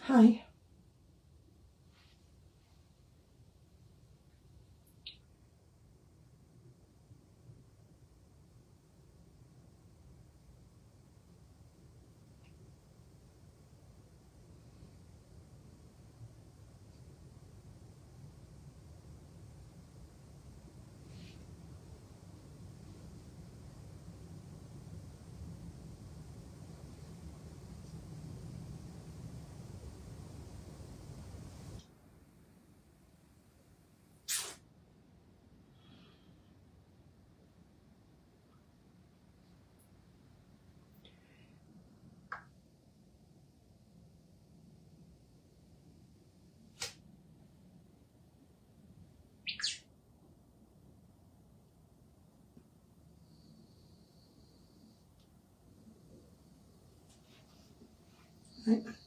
Hi.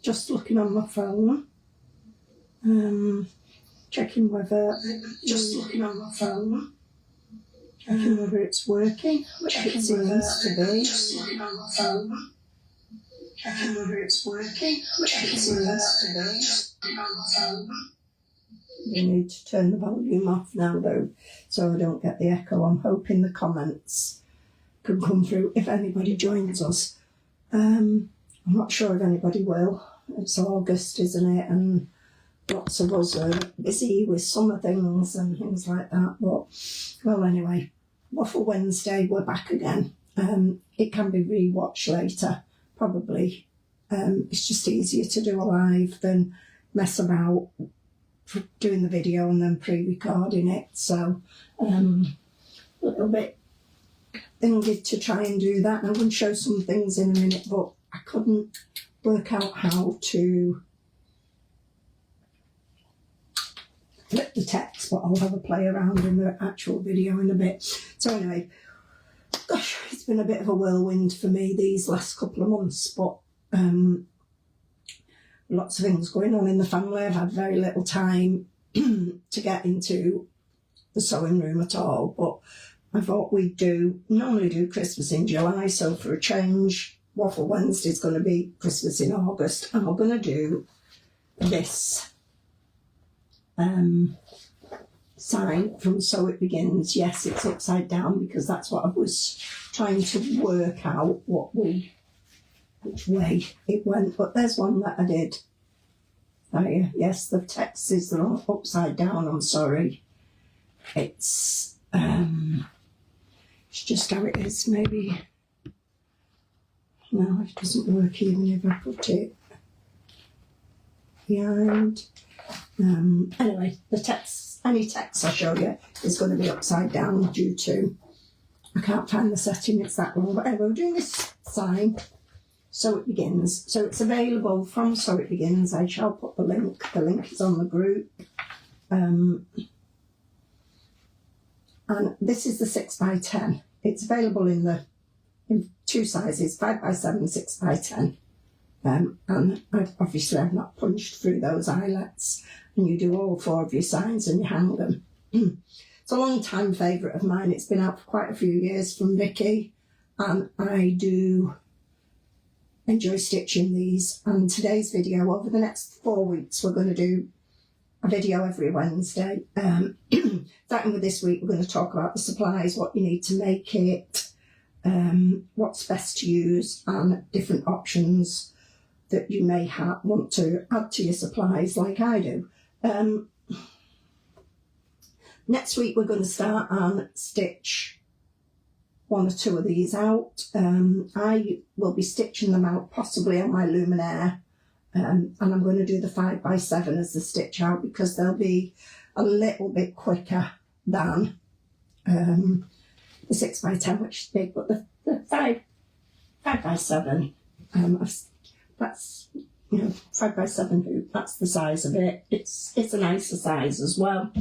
Just looking on my phone, checking whether whether it's working, which it seems to be. Just looking on my phone, checking whether it's working, which it seems to be. You need to turn the volume off now though, so I don't get the echo. I'm hoping the comments can come through if anybody joins us. I'm not sure if anybody will. It's August, isn't it? And lots of us are busy with summer things and things like that. But, well, anyway, Waffle Wednesday, we're back again. It can be re-watched later, probably. It's just easier to do a live than mess about doing the video and then pre-recording it. So, a little bit thingy to try and do that. I'm going to show some things in a minute, but I couldn't work out how to flip the text, but I'll have a play around in the actual video in a bit. So anyway, gosh, it's been a bit of a whirlwind for me these last couple of months, but lots of things going on in the family. I've had very little time to get into the sewing room at all, but I thought we'd normally do Christmas in July, so for a change, Waffle Wednesday is going to be Christmas in August, and we're going to do this sign from Sew It Begins. Yes, it's upside down because that's what I was trying to work out which way it went, but there's one that I did. Yes, the text is upside down, I'm sorry. It's just how it is, maybe. No, it doesn't work even if I put it behind. Anyway, any text I show you is going to be upside down due to, I can't find the setting, it's that long. But anyway, we're doing this sign, Sew It Begins. So it's available from Sew It Begins. I shall put the link. The link is on the group. And this is the 6x10. It's available in two sizes, 5x7, 6x10. And I've not punched through those eyelets. And you do all four of your signs and you hang them. It's a long time favourite of mine. It's been out for quite a few years from Vicky. And I do enjoy stitching these. And today's video, over the next 4 weeks, we're going to do a video every Wednesday. Starting with this week, we're going to talk about the supplies, what you need to make it, what's best to use, and different options that you may want to add to your supplies like I do. Next week we're going to start and stitch one or two of these out. I will be stitching them out possibly on my Luminaire, and I'm going to do the 5x7 as the stitch out because they'll be a little bit quicker than the 6x10, which is big, but the 5x7, that's, 5x7 hoop, that's the size of it. It's a nicer size as well.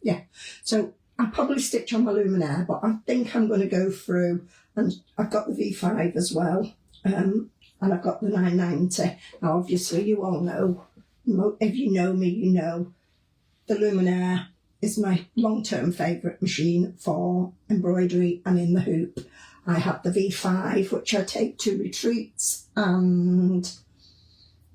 Yeah, so I'll probably stitch on my Luminaire, but I think I'm going to go through, and I've got the V5 as well, and I've got the 990. Now, obviously, you all know, if you know me, you know the Luminaire is my long-term favourite machine for embroidery and in the hoop. I have the V5, which I take to retreats and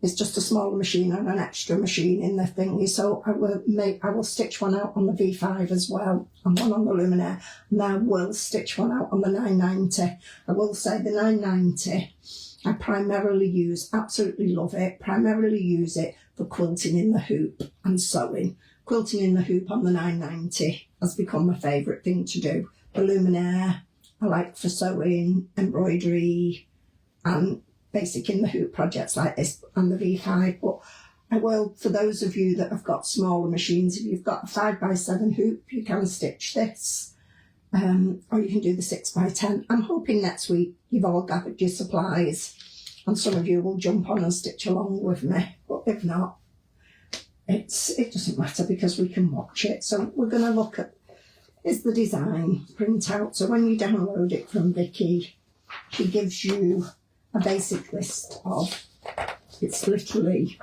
It's just a smaller machine and an extra machine in the thingy. So I will stitch one out on the V5 as well, and one on the Luminaire, and I will stitch one out on the 990. I will say the 990, I primarily use, absolutely love it, primarily use it for quilting in the hoop and sewing. Quilting in the hoop on the 990 has become my favourite thing to do. The Luminaire I like for sewing, embroidery, and basic in the hoop projects like this, and the V5. But I will, for those of you that have got smaller machines, if you've got a 5x7 hoop, you can stitch this, or you can do the 6x10. I'm hoping next week you've all gathered your supplies and some of you will jump on and stitch along with me, but if not, it doesn't matter because we can watch it. So we're going to look at, is the design printout. So when you download it from Vicky, she gives you a basic list of, it's literally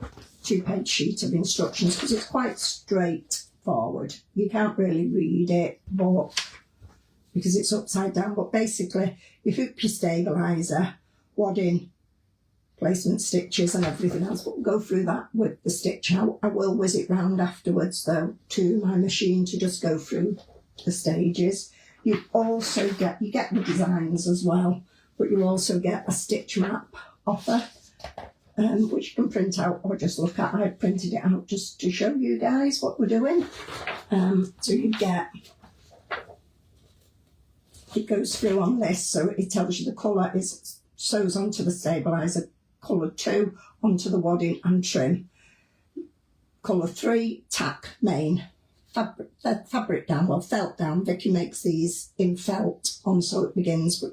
a 2-page sheet of instructions because it's quite straightforward. You can't really read it, but because it's upside down, but basically you hoop your stabiliser, wadding, placement stitches and everything else, but we'll go through that with the stitch out. I will whiz it round afterwards though to my machine to just go through the stages. You also get the designs as well, but you'll also get a stitch map offer, which you can print out or just look at. I printed it out just to show you guys what we're doing. So you get, it goes through on this, so it tells you the colour is sews onto the stabiliser, colour 2 onto the wadding and trim, colour 3 tack main, fabric down, well felt down. Vicky makes these in felt on So It Begins, but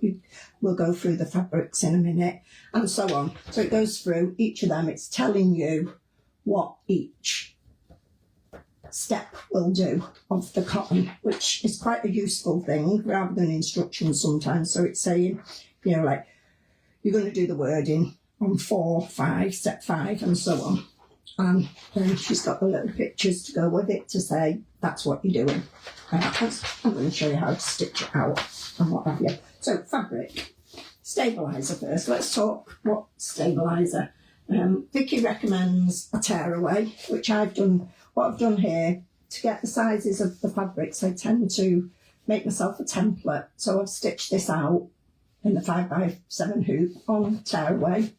we'll go through the fabrics in a minute and so on. So it goes through each of them, it's telling you what each step will do of the cotton, which is quite a useful thing rather than instructions sometimes. So it's saying, you know, like, you're going to do the wording on 4, 5, step 5 and so on. And then she's got the little pictures to go with it to say that's what you're doing. I'm going to show you how to stitch it out and what have you. So fabric, stabiliser first. Let's talk what stabiliser. Vicky recommends a tearaway, which I've done. What I've done here, to get the sizes of the fabrics, I tend to make myself a template. So I've stitched this out in the 5x7 hoop on tearaway.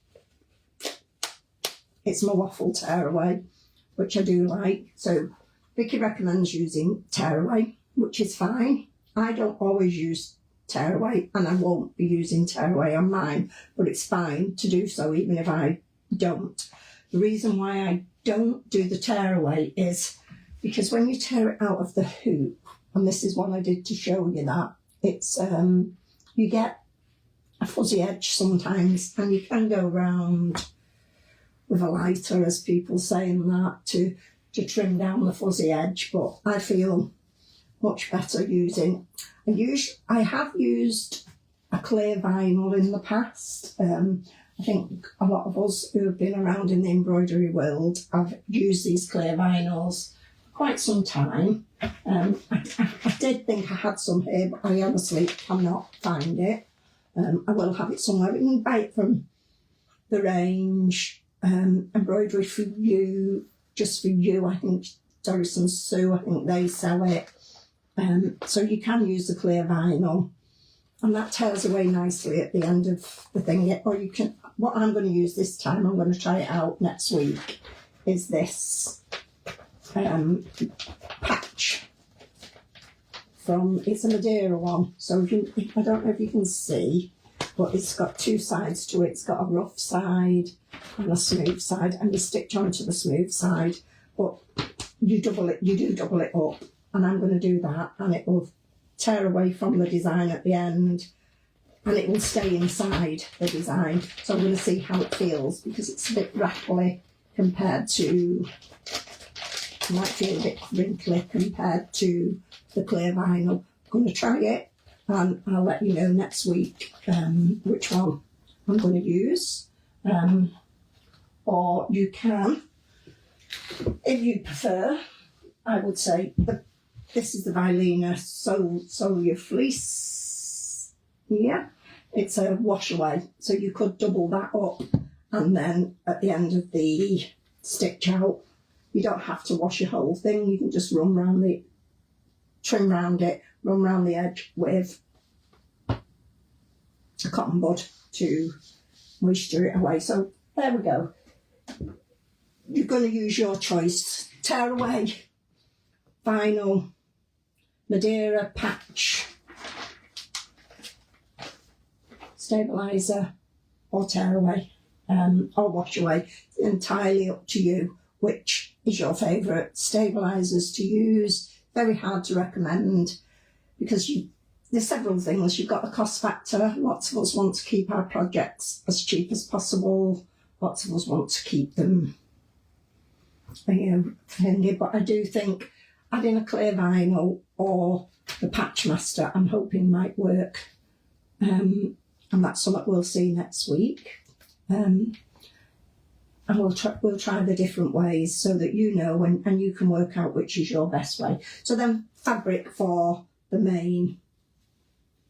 It's my waffle tearaway, which I do like. So Vicky recommends using tearaway, which is fine. I don't always use tearaway, and I won't be using tearaway on mine, but it's fine to do so even if I don't. The reason why I don't do the tearaway is because when you tear it out of the hoop, and this is one I did to show you that, it's you get a fuzzy edge sometimes, and you can go round with a lighter, as people say, in that to trim down the fuzzy edge. But I feel much better using, I have used a clear vinyl in the past. I think a lot of us who have been around in the embroidery world have used these clear vinyls for quite some time. I did think I had some here, but I honestly cannot find it. I will have it somewhere. You can buy it from the range, Embroidery for You, Just for You, I think Doris and Sue, I think they sell it. So you can use the clear vinyl, and that tears away nicely at the end of the thing. Or you can, what I'm going to use this time, I'm going to try it out next week, is this patch from, it's a Madeira one. So I don't know if you can see, but it's got 2 sides to it. It's got a rough side and a smooth side, and you stitch onto the smooth side, but you do double it up, and I'm going to do that, and it will tear away from the design at the end, and it will stay inside the design. So I'm going to see how it feels, because it's a bit rattly compared to, it might feel a bit wrinkly compared to the clear vinyl. I'm going to try it, and I'll let you know next week which one I'm going to use. Or you can, if you prefer, I would say this is the Vilena Sew Your Fleece. Yeah, it's a wash away, so you could double that up and then at the end of the stitch out, you don't have to wash your whole thing. You can just trim round the edge with a cotton bud to moisture it away. So there we go. You're going to use your choice. Tear away, vinyl, Madeira, patch, stabiliser, or tear away, or wash away. It's entirely up to you which is your favourite stabilisers to use. Very hard to recommend because there's several things. You've got the cost factor. Lots of us want to keep our projects as cheap as possible. Lots of us want to keep them, thingy. But I do think adding a clear vinyl or the patch master, I'm hoping might work. And that's something we'll see next week. And we'll try the different ways so that you know and you can work out which is your best way. So then fabric for the main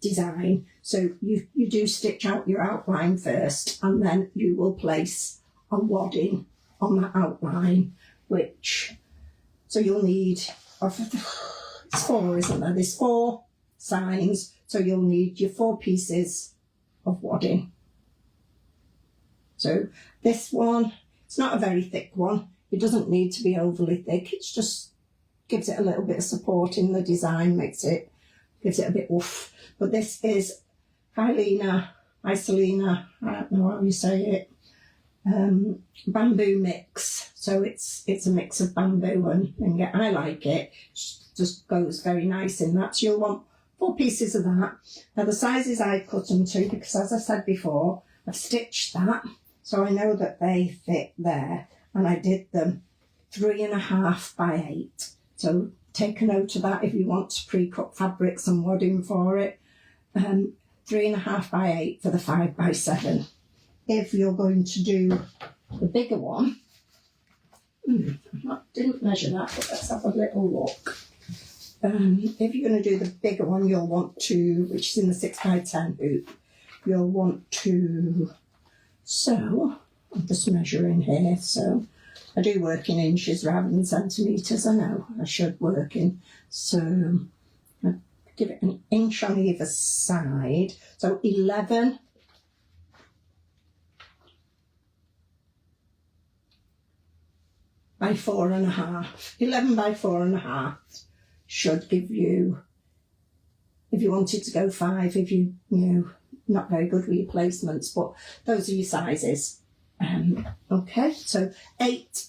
design. So you do stitch out your outline first, and then you will place a wadding on that outline, so you'll need, it's 4, isn't there? There's 4 signs, so you'll need your 4 pieces of wadding. So this one, it's not a very thick one. It doesn't need to be overly thick. It just gives it a little bit of support in the design, gives it a bit oof. But this is Icelina, I don't know how you say it, bamboo mix. So it's a mix of bamboo and I like it. Just goes very nice in that. So you'll want 4 pieces of that. Now the sizes I cut them to, because as I said before, I've stitched that, so I know that they fit there, and I did them 3.5 by 8. So take a note of that if you want to pre-cut fabrics and wadding for it. 3.5 by 8 for the 5 by 7. If you're going to do the bigger one, I didn't measure that, but let's have a little look. If you're going to do the bigger one, you'll want to, which is in the 6 by 10 hoop, you'll want to, so I'm just measuring here, so I do work in inches rather than centimetres. I know I should work in, so I give it an inch on either side, so 11 by 4.5. 11 by 4.5 should give you, if you wanted to go 5, if you not very good with your placements, but those are your sizes. Okay, so 8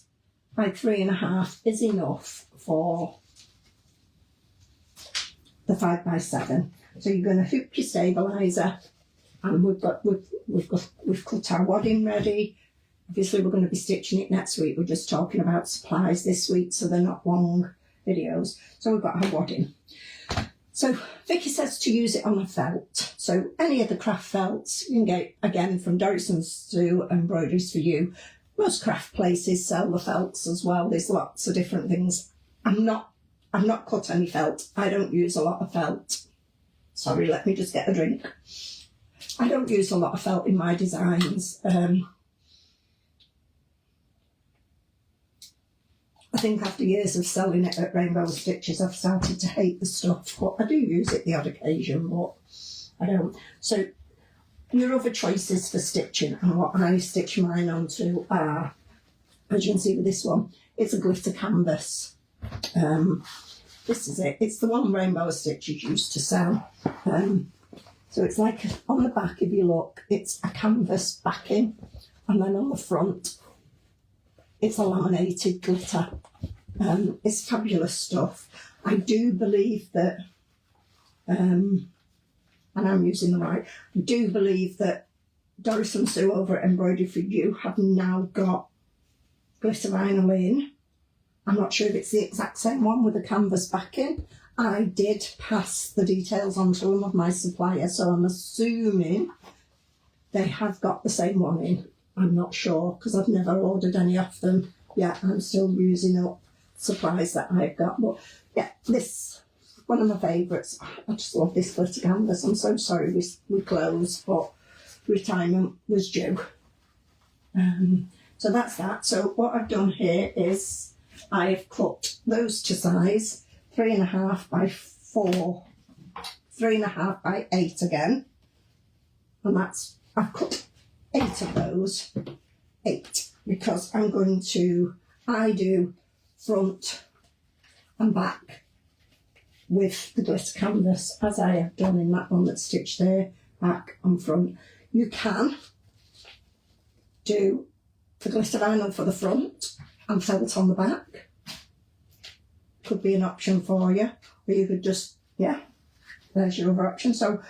by 3.5 is enough for the 5 by 7. So you're going to hoop your stabiliser, and we've cut our wadding ready. Obviously we're going to be stitching it next week. We're just talking about supplies this week, so they're not long videos. So we've got our wadding. So Vicky says to use it on a felt. So any of the craft felts you can get, again, from Dorrison's to Embroideries for You. Most craft places sell the felts as well. There's lots of different things. I've not cut any felt. I don't use a lot of felt. Sorry, let me just get a drink. I don't use a lot of felt in my designs. I think after years of selling it at Rainbow Stitches, I've started to hate the stuff, but I do use it the odd occasion, but I don't. So your other choices for stitching, and what I stitch mine onto are, as you can see with this one, it's a glitter canvas. This is it. It's the one Rainbow Stitches used to sell. So it's like on the back, if you look, it's a canvas backing, and then on the front, it's a laminated glitter. It's fabulous stuff. I do believe that, and I'm using the right, I do believe that Doris and Sue over at Embroidery for You have now got glitter vinyl in. I'm not sure if it's the exact same one with the canvas backing. I did pass the details on to them of my supplier, so I'm assuming they have got the same one in. I'm not sure, because I've never ordered any off them yet. I'm still using up supplies that I've got. But yeah, this, one of my favourites. I just love this glitter canvas. I'm so sorry we closed, but retirement was due. So that's that. So what I've done here is I have cut those to size 3.5 by 4, 3.5 by 8 again, and that's, I've cut 8 of those, 8, because I'm going to, I do front and back with the glitter canvas, as I have done in that one that's stitched there, back and front. You can do the glitter vinyl for the front and felt on the back. Could be an option for you, or you could just, yeah, there's your other option. So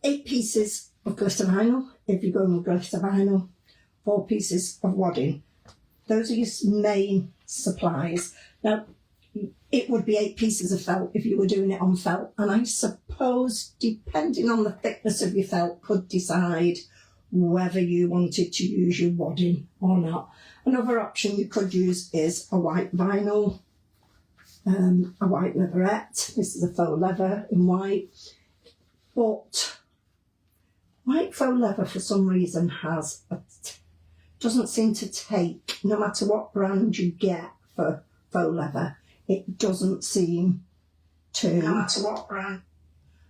8 pieces of glitter vinyl if you're going with glitter vinyl, 4 pieces of wadding. Those are your main supplies. Now, it would be 8 pieces of felt if you were doing it on felt, and I suppose, depending on the thickness of your felt, could decide whether you wanted to use your wadding or not. Another option you could use is a white vinyl, a white leatherette. This is a faux leather in white, but white faux leather for some reason doesn't seem to take, no matter what brand you get for faux leather, it doesn't seem to, no matter what brand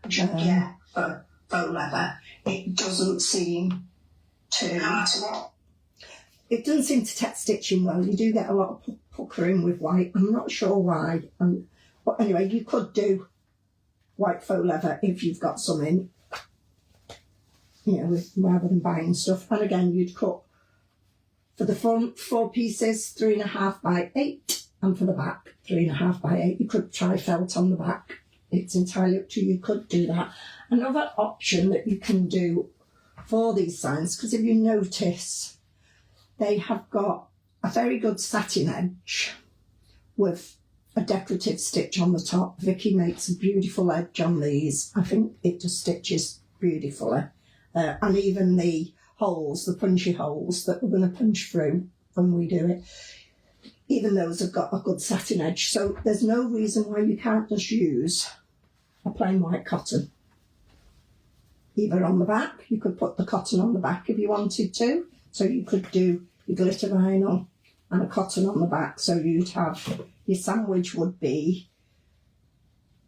you get for faux leather, it doesn't seem to, no matter what, it doesn't seem to take stitching well. You do get a lot of puckering with white. I'm not sure why. But anyway, you could do white faux leather if you've got some in, you know, rather than buying stuff. And again, you'd cut for the front 4 pieces, 3.5 by 8, and for the back 3.5 by 8. You could try felt on the back. It's entirely up to you. You could do that. Another option that you can do for these signs, because if you notice, they have got a very good satin edge with a decorative stitch on the top. Vicky makes a beautiful edge on these. I think it just stitches beautifully. And even the holes, the punchy holes that we're going to punch through when we do it, even those have got a good satin edge. So there's no reason why you can't just use a plain white cotton. Either on the back, you could put the cotton on the back if you wanted to. So you could do your glitter vinyl and a cotton on the back. So you'd have, your sandwich would be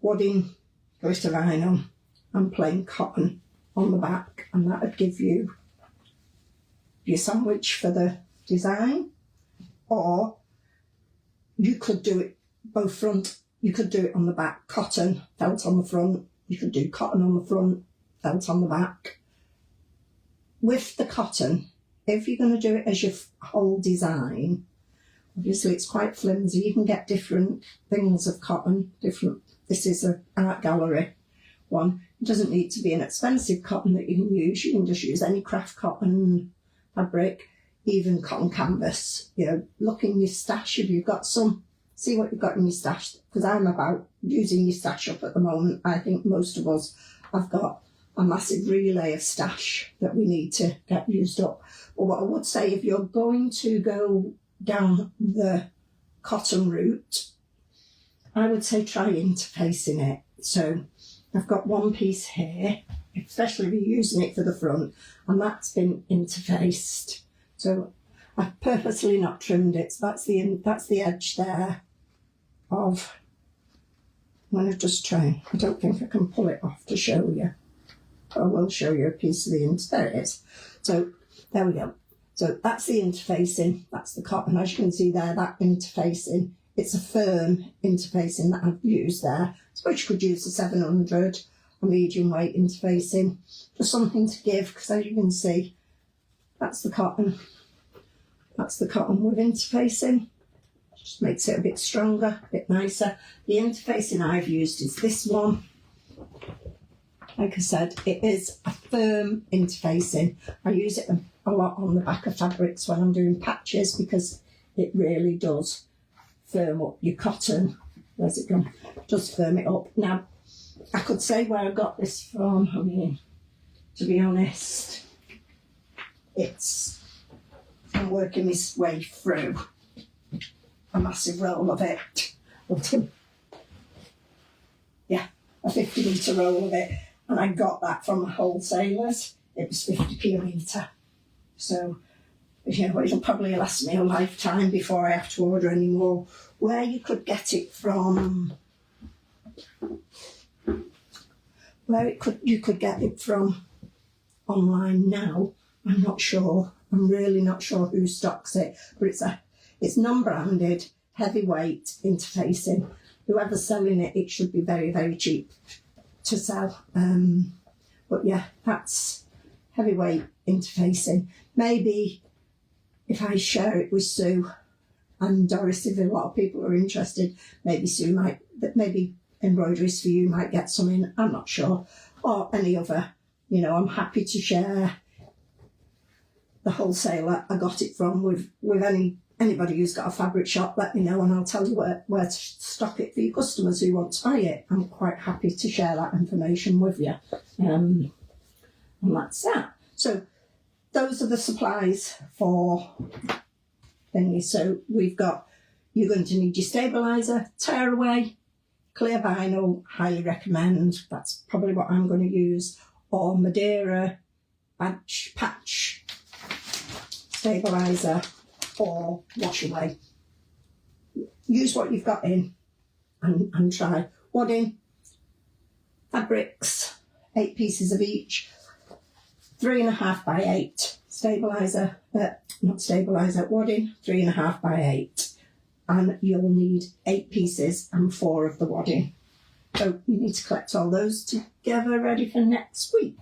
wadding, glitter vinyl and plain cotton on the back. And that would give you your sandwich for the design. Or you could do it both front, you could do it on the back, cotton, felt on the front. You could do cotton on the front, felt on the back. With the cotton, if you're going to do it as your whole design, obviously it's quite flimsy. You can get different things of cotton, different. This is an art gallery one. It doesn't need to be an expensive cotton that you can use. You can just use any craft cotton fabric, even cotton canvas. You know, look in your stash if you've got some. See what you've got in your stash, because I'm about using your stash up at the moment. I think most of us have got a massive relay of stash that we need to get used up. But what I would say, if you're going to go down the cotton route, I would say try interfacing it. So I've got one piece here, especially if you're using it for the front, and that's been interfaced. So I've purposely not trimmed it. So that's the edge there of, I'm going to just try, I don't think I can pull it off to show you. I will show you a piece of the there it is. So there we go. So that's the interfacing, that's the cotton. As you can see there, that interfacing, it's a firm interfacing that I've used there. I suppose you could use the 700, a medium weight interfacing, just something to give, because as you can see, that's the cotton. That's the cotton with interfacing. Just makes it a bit stronger, a bit nicer. The interfacing I've used is this one. Like I said, it is a firm interfacing. I use it a lot on the back of fabrics when I'm doing patches, because it really does firm up your cotton. Where's it gone? Does firm it up. Now, I could say where I got this from. I mean, to be honest, I'm working this way through a massive roll of it. Yeah, a 50 metre roll of it. And I got that from the wholesalers. It was 50p a metre. So you know, it'll probably last me a lifetime before I have to order any more. Where you could get it from, you could get it from online now, I'm not sure. I'm really not sure who stocks it, but it's non-branded, heavyweight interfacing. Whoever's selling it, it should be very, very cheap to sell. But yeah, that's heavyweight interfacing. Maybe if I share it with Sue and Doris, if a lot of people are interested, maybe Embroideries For You might get some in, I'm not sure. Or any other, you know, I'm happy to share the wholesaler I got it from with anybody who's got a fabric shop. Let me know and I'll tell you where to stock it for your customers who want to buy it. I'm quite happy to share that information with you. And that's that. So those are the supplies for thingy. So we've got, you're going to need your stabiliser, tearaway, clear vinyl, highly recommend. That's probably what I'm going to use. Or Madeira, patch, stabiliser, or wash away. Use what you've got in and try. Wadding, fabrics, 8 pieces of each, 3.5 by 8. Stabiliser, not stabiliser, wadding, 3.5 by 8. And you'll need 8 pieces and 4 of the wadding. So you need to collect all those together ready for next week.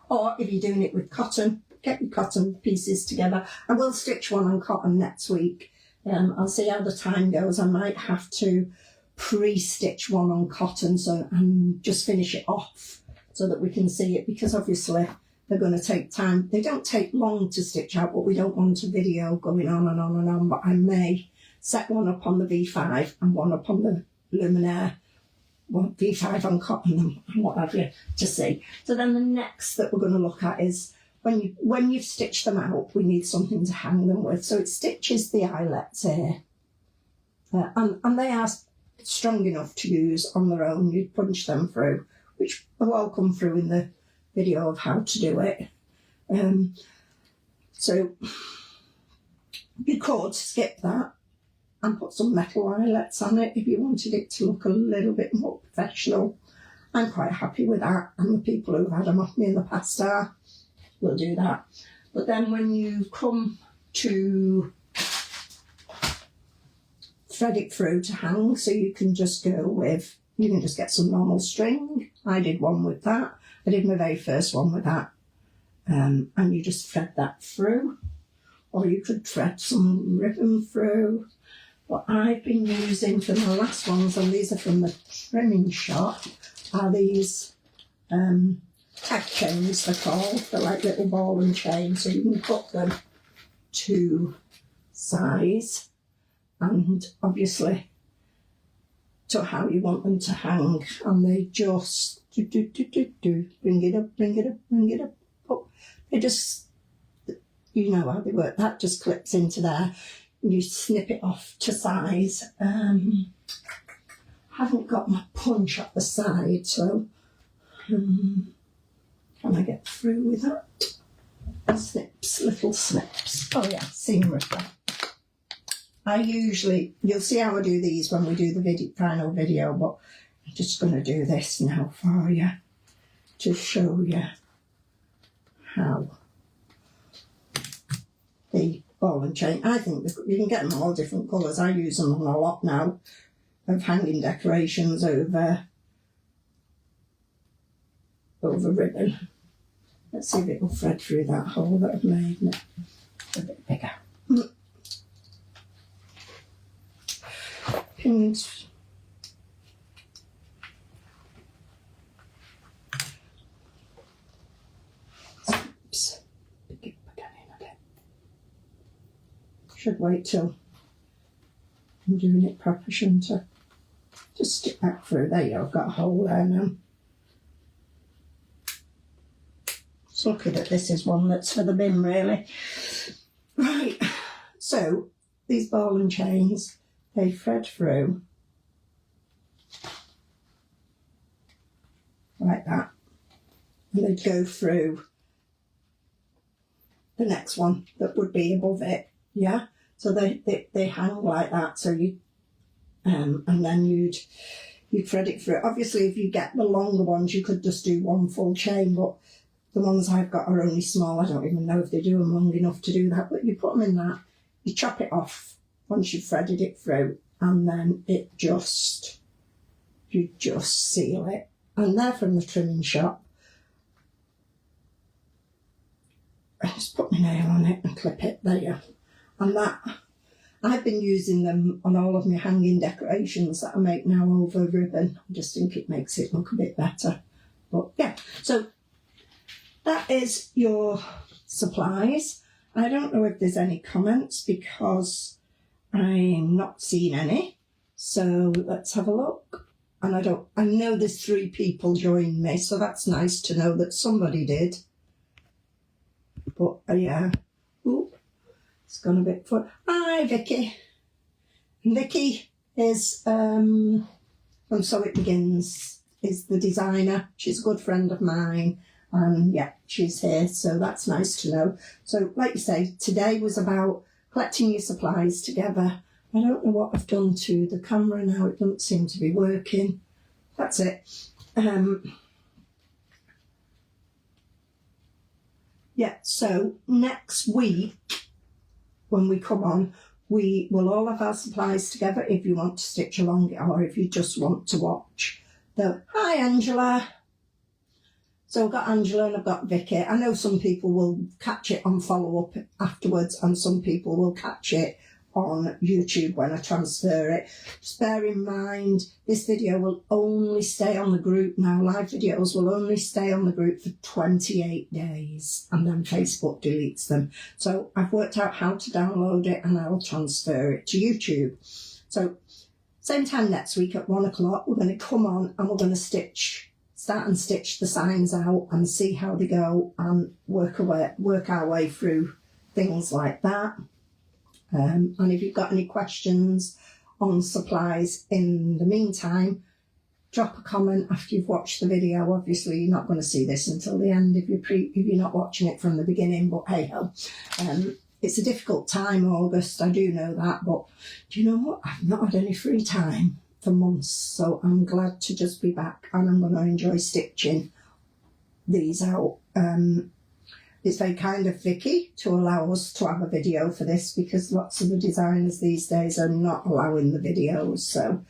Or if you're doing it with cotton, get your cotton pieces together. I will stitch one on cotton next week. I'll see how the time goes. I might have to pre-stitch one on cotton and just finish it off so that we can see it, because obviously they're going to take time. They don't take long to stitch out, but we don't want a video going on and on and on. But I may set one up on the V5 and one up on the Luminaire, one V5 on cotton and what have you, to see. So then the next that we're going to look at is when you've stitched them out, we need something to hang them with. So it stitches the eyelets here. And they are strong enough to use on their own. You punch them through, which will all come through in the video of how to do it. So you could skip that and put some metal eyelets on it if you wanted it to look a little bit more professional. I'm quite happy with that, and the people who've had them off me in the past will do that. But then when you come to thread it through to hang, so you can just get some normal string. I did one with that. I did my very first one with that. And you just thread that through. Or you could thread some ribbon through. What I've been using for my last ones, and these are from the trimming shop, are these tag chains, they're called. They're like little ball and chain, so you can cut them to size and obviously to how you want them to hang, and they just bring it up. They just, you know how they work. That just clips into there. You snip it off to size. Haven't got my punch at the side, so can I get through with that? Snips, little snips. Oh yeah, seam ripper. You'll see how I do these when we do the final video, but I'm just going to do this now for you to show you how the ball and chain. I think you can get them all different colours. I use them on a lot now of hanging decorations over ribbon. Let's see if it will thread through that hole that I've made it a bit bigger. Pins. Oops. Pick it up again in a bit. Should wait till I'm doing it proper, shouldn't I? Just stick that through. There you go, I've got a hole there now. It's lucky that this is one that's for the bin, really. Right, so these ball and chains, they thread through like that, and they go through the next one that would be above it, yeah? So they hang like that, so you, and then you'd thread it through. Obviously, if you get the longer ones, you could just do one full chain, but the ones I've got are only small. I don't even know if they do them long enough to do that, but you put them in that, you chop it off once you've threaded it through, and then you just seal it. And they're from the trimming shop. I just put my nail on it and clip it there. And that, I've been using them on all of my hanging decorations that I make now over ribbon. I just think it makes it look a bit better. But yeah, so that is your supplies. I don't know if there's any comments because I'm not seeing any. So let's have a look. And I know there's 3 people joined me, so that's nice to know that somebody did. But yeah, ooh, it's gone a bit fun. Hi, Vicky. Vicky is from So It Begins, is the designer. She's a good friend of mine, and yeah, she's here, so that's nice to know. So, like you say, today was about collecting your supplies together. I don't know what I've done to the camera now. It doesn't seem to be working. That's it. Yeah, so next week, when we come on, we will all have our supplies together if you want to stitch along or if you just want to watch. So, hi, Angela. So I've got Angela and I've got Vicky. I know some people will catch it on follow-up afterwards and some people will catch it on YouTube when I transfer it. Just bear in mind, this video will only stay on the group now. Live videos will only stay on the group for 28 days and then Facebook deletes them. So I've worked out how to download it and I'll transfer it to YouTube. So same time next week at 1 o'clock, we're going to come on and we're going to start and stitch the signs out and see how they go and work our way through things like that. And if you've got any questions on supplies in the meantime, drop a comment after you've watched the video. Obviously, you're not going to see this until the end if you're not watching it from the beginning, but hey ho. It's a difficult time, August, I do know that, but do you know what? I've not had any free time for months, so I'm glad to just be back and I'm going to enjoy stitching these out. It's very kind of Vicky to allow us to have a video for this because lots of the designers these days are not allowing the videos. So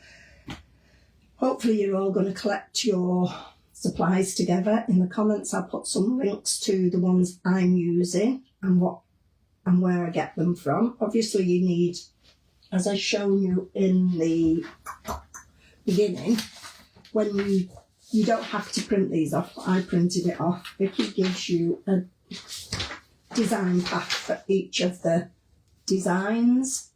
hopefully you're all going to collect your supplies together. In the comments I'll put some links to the ones I'm using and where I get them from. Obviously you need, as I've shown you in the beginning, when you don't have to print these off, but I printed it off. Vicky gives you a design pack for each of the designs.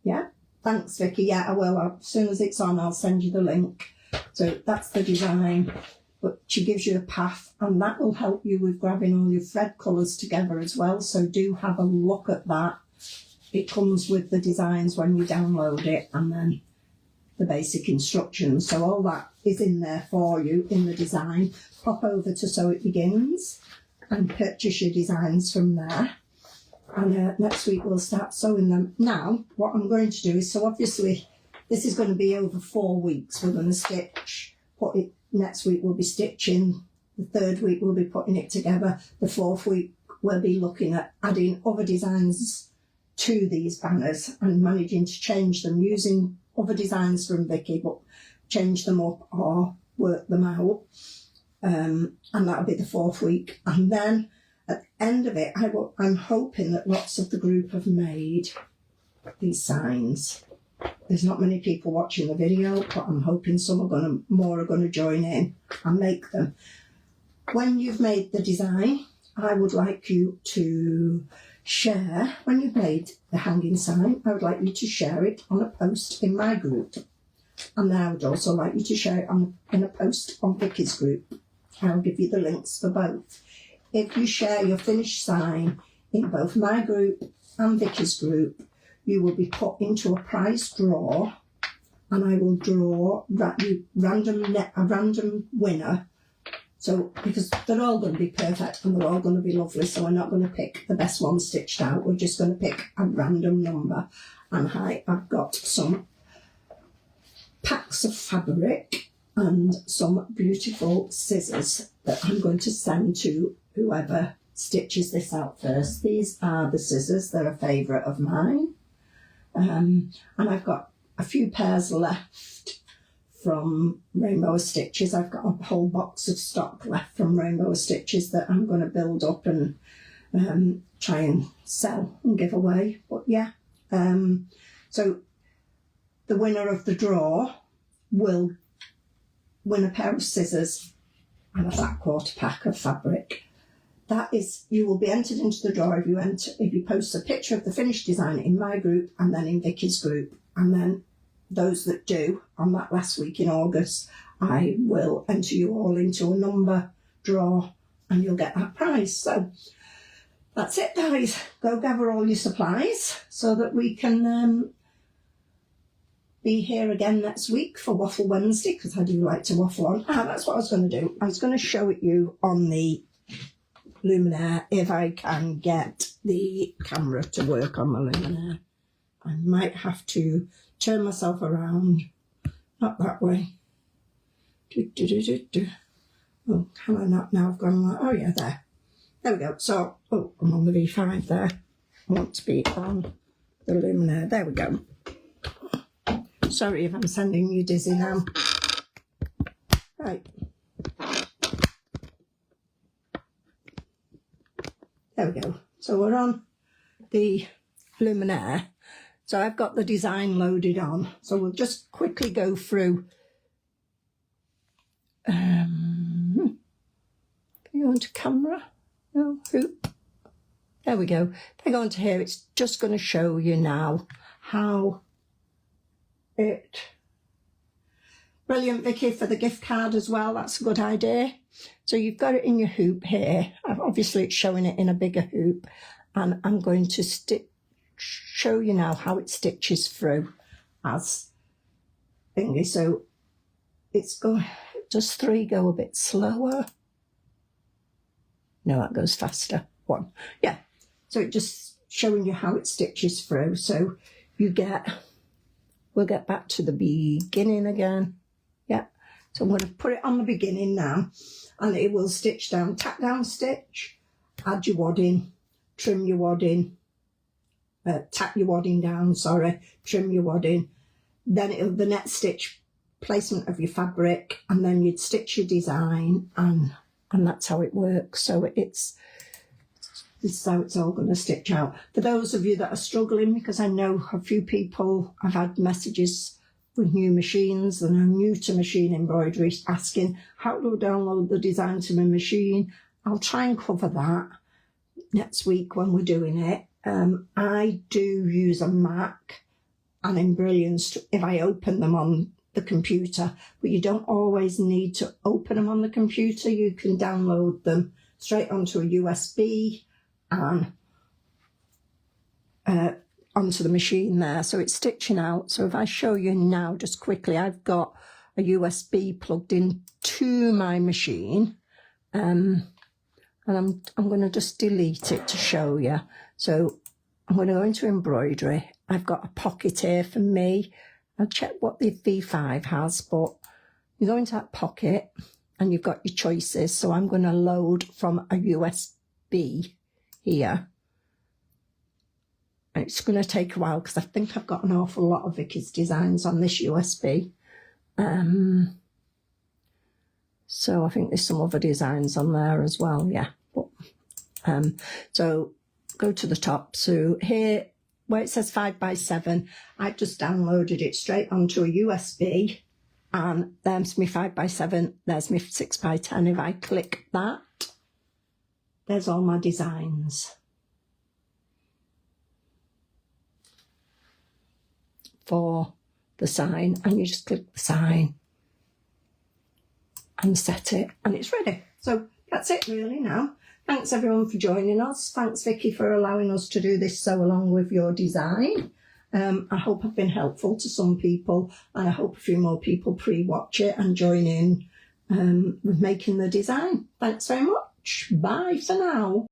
Yeah, thanks Vicky. Yeah, I will. As soon as it's on, I'll send you the link. So that's the design, but she gives you a path and that will help you with grabbing all your thread colours together as well. So do have a look at that. It comes with the designs when you download it and then the basic instructions. So all that is in there for you in the design. Pop over to So It Begins and purchase your designs from there. And next week we'll start sewing them. Now, what I'm going to do is, so obviously this is going to be over 4 weeks. We're going to stitch, next week we'll be stitching, the 3rd week we'll be putting it together, the 4th week we'll be looking at adding other designs to these banners and managing to change them using other designs from Vicky, but change them up or work them out. And that'll be the 4th week. And then at the end of it, I'm hoping that lots of the group have made these signs. There's not many people watching the video, but I'm hoping more are going to join in and make them. When you've made the design, I would like you to share, when you've made the hanging sign, I would like you to share it on a post in my group. And I would also like you to share it in a post on Vicky's group. I'll give you the links for both. If you share your finished sign in both my group and Vicky's group, you will be put into a prize draw and I will draw a random winner. So, because they're all going to be perfect and they're all going to be lovely, so we're not going to pick the best one stitched out. We're just going to pick a random number. And I've got some packs of fabric and some beautiful scissors that I'm going to send to whoever stitches this out first. These are the scissors. They're a favourite of mine. And I've got a few pairs left from Rainbow Stitches. I've got a whole box of stock left from Rainbow Stitches that I'm going to build up and try and sell and give away. But yeah, so the winner of the draw will win a pair of scissors and a flat quarter pack of fabric. That is, you will be entered into the draw if you post a picture of the finished design in my group and then in Vicky's group, and then those that do on that last week in August, I will enter you all into a number draw and you'll get that prize. So that's it, guys. Go gather all your supplies so that we can be here again next week for Waffle Wednesday, because I do like to waffle on. That's what I was going to do. I was going to show it you on the Luminaire if I can get the camera to work on the Luminaire. I might have to turn myself around, not that way. Oh, can I not now? I've gone like, oh yeah, there we go. So, oh, I'm on the V5 there. I want to be on the Luminaire. There we go. Sorry if I'm sending you dizzy now. Right. There we go. So we're on the Luminaire. So I've got the design loaded on. So we'll just quickly go through. Can you go into camera? No, hoop. There we go. If I go into here, it's just going to show you now how it. Brilliant, Vicky, for the gift card as well. That's a good idea. So you've got it in your hoop here. Obviously, it's showing it in a bigger hoop. And I'm going to show you now how it stitches through as thingy. So it's going. Does 3 go a bit slower? No, that goes faster. 1. Yeah. So it just showing you how it stitches through. So you get. We'll get back to the beginning again. Yeah. So I'm going to put it on the beginning now, and it will stitch down, tack down stitch, add your wadding, trim your wadding, tack your wadding down, sorry, trim your wadding. Then it'll the next stitch placement of your fabric, and then you'd stitch your design, and that's how it works. So this is how it's all going to stitch out. For those of you that are struggling, because I know a few people, I've had messages with new machines and are new to machine embroidery asking, how do I download the design to my machine? I'll try and cover that next week when we're doing it. I do use a Mac and Embrilliance if I open them on the computer, but you don't always need to open them on the computer. You can download them straight onto a USB and onto the machine there. So it's stitching out. So if I show you now just quickly, I've got a USB plugged in to my machine, and I'm going to just delete it to show you. So I'm going to go into embroidery. I've got a pocket here for me. I'll check what the V5 has, but you go into that pocket and you've got your choices. So I'm going to load from a USB here. And it's going to take a while because I think I've got an awful lot of Vicky's designs on this USB. So I think there's some other designs on there as well, yeah. But, so go to the top. So here, where it says 5x7, I've just downloaded it straight onto a USB. And there's my 5x7, there's my 6x10. If I click that, there's all my designs for the sign, and you just click the sign and set it, and it's ready. So that's it really now. Thanks everyone for joining us. Thanks Vicky for allowing us to do this so along with your design. I hope I've been helpful to some people, and I hope a few more people pre-watch it and join in with making the design. Thanks very much. Bye for now.